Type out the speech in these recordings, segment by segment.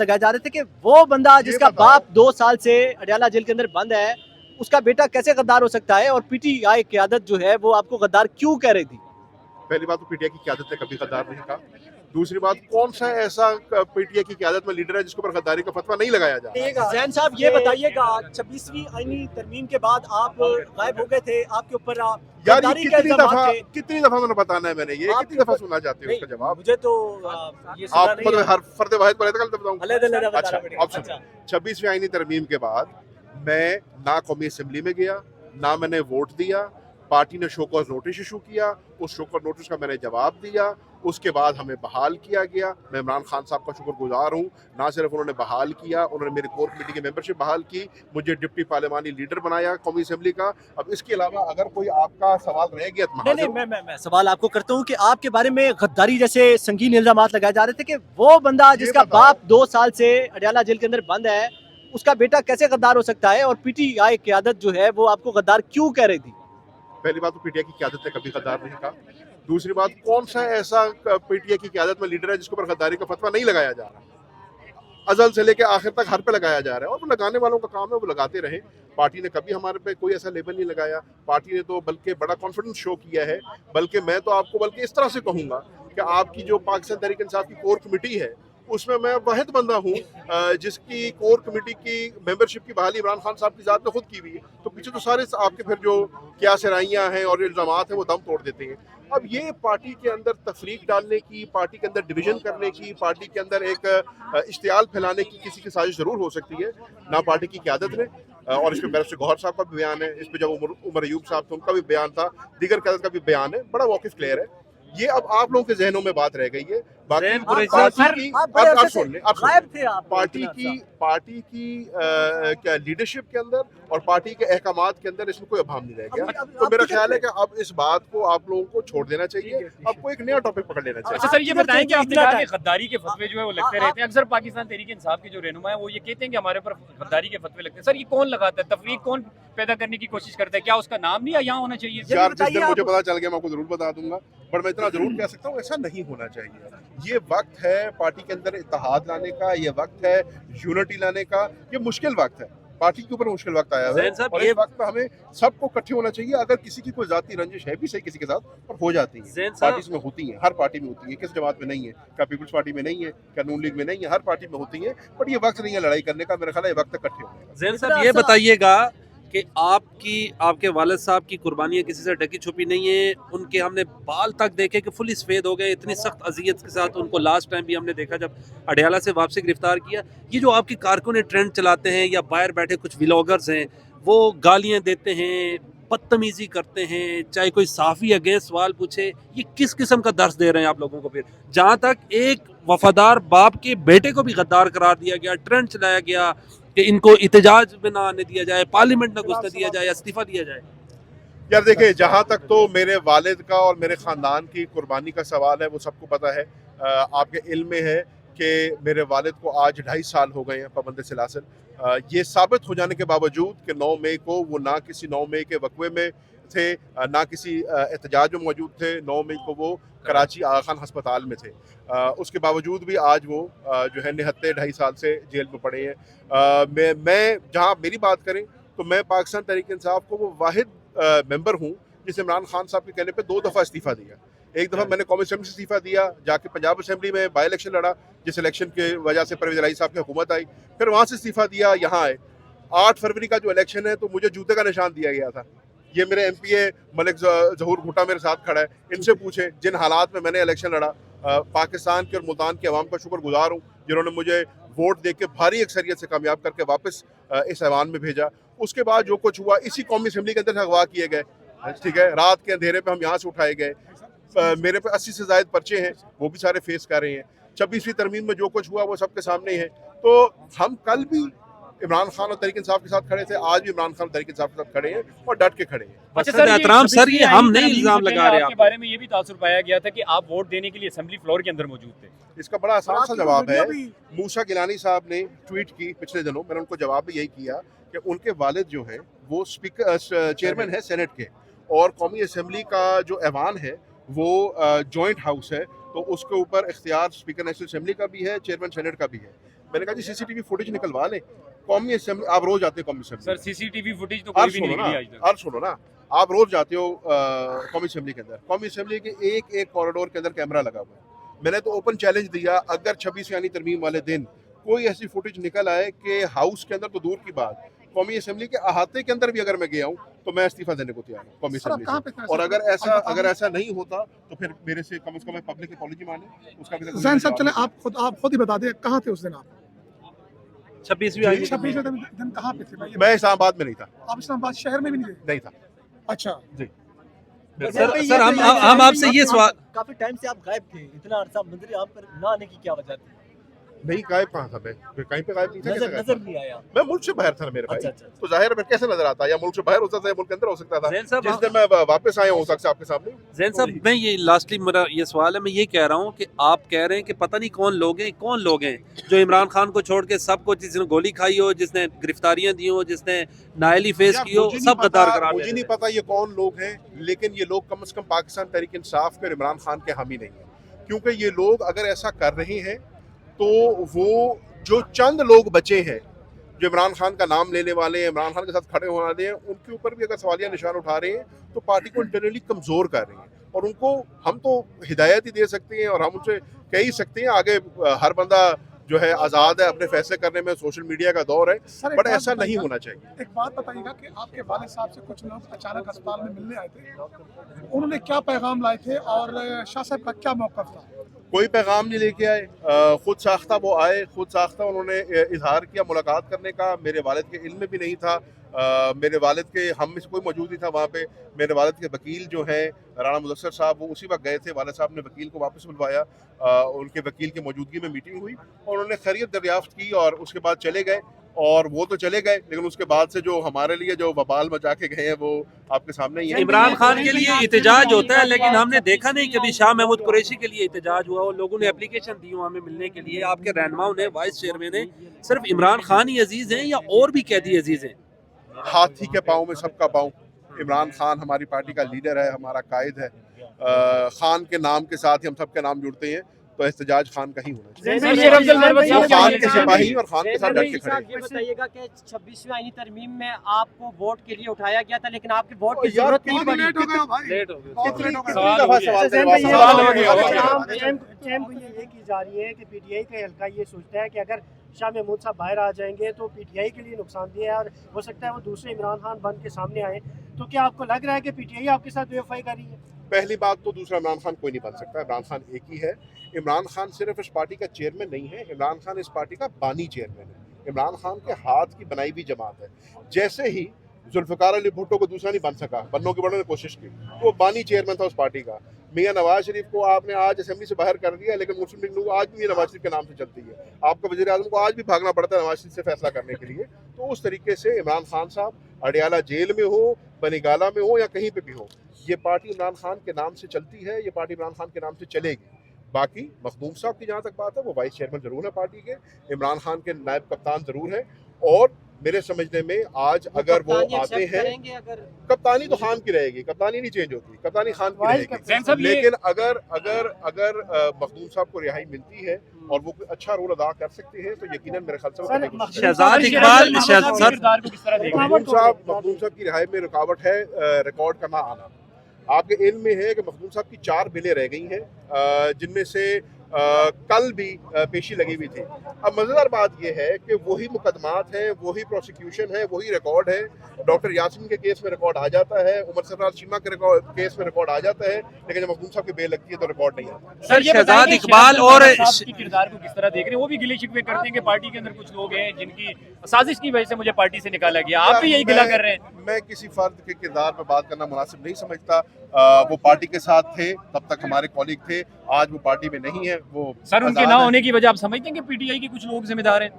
लगाए जा रहे थे कि वो बंदा जिसका बाप 2 साल से अडयाला जेल के अंदर बंद है, उसका बेटा कैसे गद्दार हो सकता है, और पीटीआई क़यादत जो है वो आपको गद्दार क्यों कह रही थी? पहली बात तो पीटीआई की क़यादत ने कभी गद्दार नहीं कहा। दूसरी बात, कौन सा ऐसा पीटीआई की क़यादत में लीडर है जिसके ऊपर गद्दारी का फतवा नहीं लगाया जा रहा? ज़ैन साहब ये बताइएगा, 26वीं आईनी तरमीम के बाद आप गायब हो गए थे, आपके ऊपर यार गद्दारी ये के इल्ज़ामात थे। कितनी दफा मैंने बताना है, मैंने ये आपके कितनी दफा ऊपर- सुनना चाहते हो इसका जवाब? मुझे तो ये सुना आप नहीं मतलब है। हर फर्द वाहिद पर कल बताऊं। अलग-अलग बताना अच्छा, पड़ेगा। अब सुनो, 26वीं आईनी तरमीम के बाद मैं ना कौमी असेंबली में गया, ना मैंने वोट दिया। पार्टी ने शो कॉज नोटिस इशू किया, उस शो कॉज नोटिस का मैंने जवाब दिया। उसके बाद हमें बहाल किया गया। मैं इमरान खान साहब का शुक्रगुजार हूँ। ना सिर्फ उन्होंने बहाल किया, उन्होंने मेरी कोर कमेटी की मेंबरशिप बहाल की, मुझे डिप्टी पार्लिमानी लीडर बनाया कौमी असेंबली का। अब इसके अलावा अगर कोई आपका सवाल रह गया तो मैं सवाल आपको करता हूँ कि आपके बारे में गद्दारी जैसे संगीन इल्जामात लगाए जा रहे थे कि वो बंदा जिसका बाप 2 साल से अडयाला जेल के अंदर बंद है, उसका बेटा कैसे गद्दार हो सकता है, और पीटीआई क़यादत जो है वो आपको गद्दार क्यों कह रही थी? पहली बात तो पीटीआई की क़यादत ने कभी गद्दार नहीं कहा। दूसरी बात, कौन सा ऐसा पीटीआई की क़यादत में लीडर है जिसके ऊपर गद्दारी का फतवा नहीं लगाया जा रहा? अजल से लेके आखिर तक हर पे लगाया जा रहा है, और वो लगाने वालों का काम है, वो लगाते रहे। पार्टी ने कभी हमारे पे कोई ऐसा लेबल नहीं लगाया। पार्टी ने तो बल्कि बड़ा कॉन्फिडेंस शो किया है। बल्कि मैं तो आपको बल्कि इस तरह से कहूँगा कि आपकी जो पाकिस्तान तहरीक इंसाफ की कोर कमेटी है, उसमें मैं वाहिद बंदा हूँ जिसकी कोर कमेटी की मेंबरशिप की बहाली इमरान खान साहब की ज़ात ने खुद की हुई है। तो पीछे तो सारे आपके फिर जो क्या सराइयाँ हैं और इल्ज़ामात हैं वो दम तोड़ देते हैं। अब ये पार्टी के अंदर तफरीक डालने की, पार्टी के अंदर डिवीजन करने की, पार्टी के अंदर एक इश्तियाल फैलाने की किसी की साजिश ज़रूर हो सकती है। ना पार्टी की क़यादत ने, और इस पर बैरिस्टर गौहर साहब का भी बयान है, इस पर जब उमर अयूब साहब थे उनका भी बयान था, दीगर क़यादत का भी बयान है, बड़ा वाकिफ क्लियर है। ये अब आप लोगों के जहनों में बात रह गई है। बाकी पार्टी की क्या लीडरशिप के अंदर और पार्टी के अहकामात के अंदर इसमें कोई अभाव नहीं रह गया। तो मेरा ख्याल है कि अब इस बात को आप लोगों को छोड़ देना चाहिए, अब कोई एक नया टॉपिक पकड़ लेना चाहिए। अच्छा सर, ये बताएं कि आपने कहा कि गद्दारी के फतवे जो है वो लगते रहते हैं। अक्सर पाकिस्तान तहरीक इंसाफ के जो रहनुमा है वो ये कहते हैं कि हमारे ऊपर गद्दारी के फतवे लगते हैं। सर, ये कौन लगाता है? तफरीक कौन पैदा करने की कोशिश करता है? क्या उसका नाम नहीं यहाँ होना चाहिए? यार जिस दिन मुझे पता चल गया मैं आपको जरूर बता दूंगा, पर मैं इतना जरूर कह सकता हूँ ऐसा नहीं होना चाहिए। ये वक्त है पार्टी के अंदर इत्तेहाद लाने का, ये वक्त है यूनिटी लाने का, ये मुश्किल वक्त है। पार्टी के ऊपर मुश्किल वक्त आया है और इस वक्त में हमें सबको इकट्ठे होना चाहिए। अगर किसी की कोई जाती रंजिश है भी सही किसी के साथ, पर हो जाती है, पार्टी में होती है, हर पार्टी में होती है। किस जमात में नहीं है? क्या पीपल्स पार्टी में नहीं है? क्या नून लीग में नहीं है? हर पार्टी में होती है, बट ये वक्त नहीं है लड़ाई करने का। मेरा ख्याल है ये वक्त इकट्ठे होने का। ज़ैन साहब ये बताइएगा कि आपके वालिद साहब की कुर्बानियाँ किसी से ढकी छुपी नहीं है। उनके हमने बाल तक देखे कि फुल सफ़ेद हो गए, इतनी सख्त अजियत के साथ उनको लास्ट टाइम भी हमने देखा जब अडयाला से वापसी गिरफ्तार किया। ये जो आपकी कारकुन ट्रेंड चलाते हैं या बाहर बैठे कुछ व्लॉगर्स हैं, वो गालियाँ देते हैं, बदतमीज़ी करते हैं, चाहे कोई साफ़ी अगेंस्ट सवाल पूछे, ये किस किस्म का दर्स दे रहे हैं आप लोगों को? फिर जहाँ तक एक वफादार बाप के बेटे को भी गद्दार करार दिया गया, ट्रेंड चलाया गया कि इनको इत्तेजाज में ना आने दिया जाए, पार्लियामेंट में घुसने दिया जाए या इस्तीफा दिया जाए। यार देखिए, जहाँ तक तो मेरे वालिद का और मेरे ख़ानदान की कुर्बानी का सवाल है वो सबको पता है। आपके इल्म में है कि मेरे वालिद को आज 2.5 साल हो गए हैं पाबंद सिलासिल। ये साबित हो जाने के बावजूद कि 9 मई को वो ना किसी 9 मई के वक़्वे में थे, ना किसी एहतजाज में मौजूद थे। 9 मई को वो कराची आगा खान हस्पताल में थे। उसके बावजूद भी आज वो जो है निहत्ते 2.5 साल से जेल में पड़े हैं। मैं जहाँ मेरी बात करें तो मैं पाकिस्तान तहरीक इंसाफ को वो वाहिद मेंबर हूँ जिसने इमरान खान साहब के कहने पे 2 दफ़ा इस्तीफ़ा दिया। एक दफ़ा मैंने कौमी असेंबली से इस्तीफ़ा दिया, जाके पंजाब असेंबली में बाई इलेक्शन लड़ा, जिस इलेक्शन की वजह से परवेज़ इलाही साहब की हुकूमत आई। फिर वहाँ से इस्तीफ़ा दिया, यहाँ आए। 8 फरवरी का जो इलेक्शन है तो मुझे जूते का निशान दिया गया था। ये मेरे MPA मलिक ज़हूर भुट्टा मेरे साथ खड़ा है, इनसे पूछे जिन हालात में मैंने इलेक्शन लड़ा। पाकिस्तान के और मुल्तान के अवाम का शुक्रगुजार हूँ जिन्होंने मुझे वोट दे के भारी अक्सरियत से कामयाब करके वापस इस ऐवान में भेजा। उसके बाद जो कुछ हुआ इसी कौमी असेंबली के अंदर से अगवा किए गए, ठीक है, रात के अंधेरे पे हम यहाँ से उठाए गए। मेरे पे 80 से ज़ायद पर्चे हैं, वो भी सारे फेस कर रहे हैं। 26वीं तरमीम में जो कुछ हुआ वो सबके सामने है। तो हम कल भी इमरान खान और तहरीक इंसाफ के साथ खड़े थे, आज भी इमरान खान और तहरीक इंसाफ के साथ खड़े हैं और डट के खड़े हैं। अच्छा सर, एहतराम सर, ये हम नहीं इल्जाम लगा रहे आपके बारे में ये भी तासुर पाया गया था कि आप वोट देने के लिए असेंबली फ्लोर के अंदर मौजूद थे। इसका बड़ा आसान सा जवाब है। मूसा गिलानी साहब ने ट्वीट की पिछले दिनों, मैंने उनको जवाब भी यही किया कि उनके वालिद जो हैं वो स्पीकर चेयरमैन है सेनेट के, और कौमी असेंबली का जो ऐवान है वो जॉइंट हाउस है, तो उसके ऊपर इख्तियार स्पीकर नेशनल असेंबली का भी है, चेयरमैन सेनेट का भी है। मैंने कहा जी सीसीटीवी फुटेज निकलवा लें, कौमी असेंबली आप रोज आते हैं कौमी असेंबली, सर सीसीटीवी फुटेज तो कोई भी नहीं निकली आज तक। और सुनो ना, आप रोज जाते हो कौमी असेंबली के अंदर, कौमी असेंबली के एक एक कॉरिडोर के अंदर कैमरा लगा हुआ है। मैंने तो ओपन चैलेंज दिया, अगर 26 यानी तरमीम वाले दिन कोई ऐसी फुटेज निकल आए कि हाउस के अंदर तो दूर की बात, कौमी असेंबली के अहाते के अंदर भी अगर मैं गया हूँ तो मैं इस्तीफा देने को तैयार हूँ कौमी असेंबली से। और अगर ऐसा नहीं होता तो फिर मेरे से कम से कम पब्लिक अपॉलॉजी माने, उसका भी ज़ैन साहब चले आप खुद ही बता दें कहाँ थे उस दिन आप? 26वीं आईनी 26 दिन कहाँ पे थे भाई? मैं इस्लामाबाद में नहीं था। आप इस्लामाबाद शहर में भी नहीं थे? नहीं था। अच्छा जी सर हम आपसे ये सवाल, काफी टाइम से आप गायब थे, इतना अरसा मंदिर आप पर ना आने की क्या वजह थी? नहीं, गायब कहाँ था मैं, कहीं पे गायब नहीं था। कैसे गायब नजर था? नहीं आया। मैं मुल्क से बाहर था ना मेरे भाई। अच्छा, अच्छा, अच्छा। तो जाहिर है मैं कैसे नजर आता, या मुल्क से बाहर हो सकता था या मुल्क के अंदर हो सकता था। ज़ैन साहब जिस दिन मैं वापस आया हूँ सकता आपके सामने। जैन साहब मैं ये लास्टली मेरा ये सवाल है, मैं ये कह रहा हूँ कि आप कह रहे हैं कि पता नहीं कौन लोग हैं जो इमरान खान को छोड़ के सबको, जिसने गोली खाई हो, जिसने गिरफ्तारियां दी हो, जिसने नाअहली फेस यार, की हो, मुझे सब नहीं गद्दार पता- करार मुझे नहीं पता ये कौन लोग हैं, लेकिन ये लोग कम से कम पाकिस्तान तहरीक इंसाफ के और इमरान खान के हामी नहीं है। क्योंकि ये लोग अगर ऐसा कर रहे हैं तो वो जो चंद लोग बचे हैं जो इमरान खान का नाम लेने वाले हैं, इमरान खान के साथ खड़े होने वाले हैं, उनके ऊपर भी अगर सवालिया निशान उठा रहे हैं तो पार्टी को इंटरनली कमज़ोर कर रहे हैं। और उनको हम तो हिदायत ही दे सकते हैं और हम उनसे कह ही सकते हैं, आगे हर बंदा जो है आज़ाद है अपने फैसले करने में, सोशल मीडिया का दौर है, सर, एक बट बात ऐसा नहीं बताइएगा- होना चाहिए। एक बात बताइएगा कि आपके वालिद साहब से कुछ लोग अचानक अस्पताल में मिलने आए थे, उन्होंने क्या पैगाम लाए थे और शाह साहब का क्या मौक़िफ़ था? कोई पैगाम नहीं लेके आए, खुद साख्ता वो आए, खुद साख्ता उन्होंने इजहार किया मुलाकात करने का। मेरे वालिद के इल्म में भी नहीं था, मेरे वालिद के हम में से कोई मौजूद नहीं था वहाँ पे। मेरे वालिद के वकील जो हैं राणा मुदस्सर साहब, वो उसी वक्त गए थे। वालिद साहब ने वकील को वापस बुलवाया, उनके वकील की मौजूदगी में मीटिंग हुई और उन्होंने खैरियत दरियाफ्त की और उसके बाद चले गए। और वो तो चले गए, लेकिन उसके बाद से जो हमारे लिए जो बवाल मचा के गए हैं वो आपके सामने ही है। इमरान खान के लिए एहतजाज होता है, लेकिन हमने देखा नहीं कभी शाह महमूद कुरैशी के लिए एहतजाज हुआ और लोगों ने एप्लीकेशन दी हो हमें मिलने के लिए। आपके रहनुमाओं ने, वाइस चेयरमैन ने, सिर्फ इमरान खान ही अजीज हैं या और भी कैदी अजीज हैं? हाथी के पाँव में सबका पाँव। इमरान खान हमारी पार्टी का लीडर है, हमारा कायद है। खान के नाम के साथ ही हम सबके नाम जुड़ते हैं, तो एहतजाज खान का ही होना चाहिए। सर, शेर अफजल नरवत साहब वो खान के सिपाही और खान के साथ डट के खड़े हैं। ये बताइएगा कि 26वीं आईनी तरमीम में आपको वोट के लिए उठाया गया था, लेकिन आपके वोट की यार, जरूरत नहीं बहुत पड़ी। लेट हो गया भाई, लेट हो गया। बहुत लेट हो गया। सवाल दफा हो गया। सवाल ज़ैन करवा- भाई, सवाल हो गया। चैम को ये की जा रही है कि पीटीआई का हल्का ये सोचता है कि अगर शाह महमूद साहब बाहर आ जाएंगे तो पीटीआई के लिए नुकसानदेह है और हो सकता है वो दूसरे इमरान खान बन के सामने आए। तो क्या आपको लग रहा है कि पीटीआई आपके साथ बेवफाई कर रही है? पहली बात तो दूसरा इमरान खान कोई नहीं बन सकता, इमरान खान एक ही है। इमरान खान सिर्फ इस पार्टी का चेयरमैन नहीं है, इमरान खान इस पार्टी का बानी चेयरमैन है। इमरान खान के हाथ की बनाई हुई जमात है। जैसे ही जुल्फ़िकार अली भुट्टो को दूसरा नहीं बन सका, बनने की बड़ों ने कोशिश की, तो वो बानी चेयरमैन था उस पार्टी का। मियां नवाज शरीफ को आपने आज असेंबली से बाहर कर दिया, लेकिन मुस्लिम लीग नून आज भी नवाज शरीफ के नाम से चलती है। आपको वज़ीर आज़म को आज भी भागना पड़ता है नवाज शरीफ से फैसला करने के लिए। तो उस तरीके से इमरान खान साहब अडियाला जेल में हो, बनीगाला में हो या कहीं पे भी हो, ये पार्टी इमरान खान के नाम से चलती है, ये पार्टी इमरान खान के नाम से चलेगी। बाकी मखदूम साहब की जहाँ तक बात है, वो वाइस चेयरमैन जरूर है पार्टी के, इमरान खान के नायब कप्तान जरूर है। और मेरे समझने में आज अगर वो आते हैं, कप्तानी तो खान की रहेगी, कप्तानी नहीं चेंज होती, कप्तानी खान की ज़ैन साहब, रहेगी। लेकिन अगर मखदूम साहब को रिहाई मिलती है और वो कोई अच्छा रोल अदा कर सकते हैं तो यकीनन मेरे ख्याल से वो करने की कोशिश करेंगे। शहजाद इकबाल, किरदार को किस तरह देख रहे हैं? मखदूम साहब की रिहाई में रुकावट है रिकॉर्ड का ना आना। आपके इल्म में है कि मखदूम साहब की 4 बिलें रह गई हैं, जिनमें से कल भी पेशी लगी हुई थी। अब मज़ेदार बात यह है कि वही मुकदमात हैं, वही प्रोसिक्यूशन है, वही रिकॉर्ड है। डॉक्टर यासीन के केस में रिकॉर्ड आ जाता है, उमर सरफराज चीमा के केस में रिकॉर्ड आ जाता है, लेकिन जब मखदूम साहब की बेल लगती है तो रिकॉर्ड नहीं आता। सर, ये शहजाद बताइए, इकबाल शहजाद और साहब की किरदार को किस तरह देख रहे हैं? वो भी गिले शिकवे करते हैं कि पार्टी के अंदर कुछ लोग हैं जिनकी साजिश की वजह से मुझे पार्टी से निकाला गया। आप भी यही गिला कर रहे हैं। मैं किसी फर्द के किरदार पर बात करना मुनासिब नहीं समझता। वो पार्टी के साथ थे, तब तक हमारे कॉलीग थे, आज वो पार्टी में नहीं है। वो सर, उनके ना होने की वजह आप समझते हैं कि पीटीआई के कुछ लोग जिम्मेदार हैं?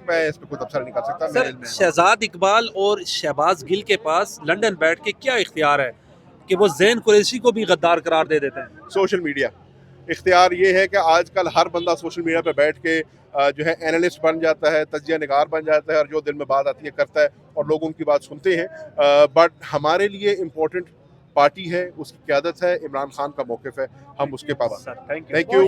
मैं इस पर कोई तबसरा नहीं कर सकता। मेरे सर, इल्म में है। शहजाद इकबाल और शहबाज गिल के पास लंदन बैठ के क्या इख्तियार है कि वो ज़ैन कुरैशी को भी गद्दार करार दे देते हैं? सोशल मीडिया इख्तियार ये है कि आजकल हर बंदा सोशल मीडिया पे बैठ के जो है एनालिस्ट बन जाता है, तज्जिया निगार बन जाता है और जो दिल में बात आती है करता है और लोग उनकी बात सुनते हैं। बट हमारे लिए इम्पोर्टेंट पार्टी है, उसकी क़यादत है, इमरान खान का मौक़िफ़ है, हम उसके पाबंद हैं। Thank you.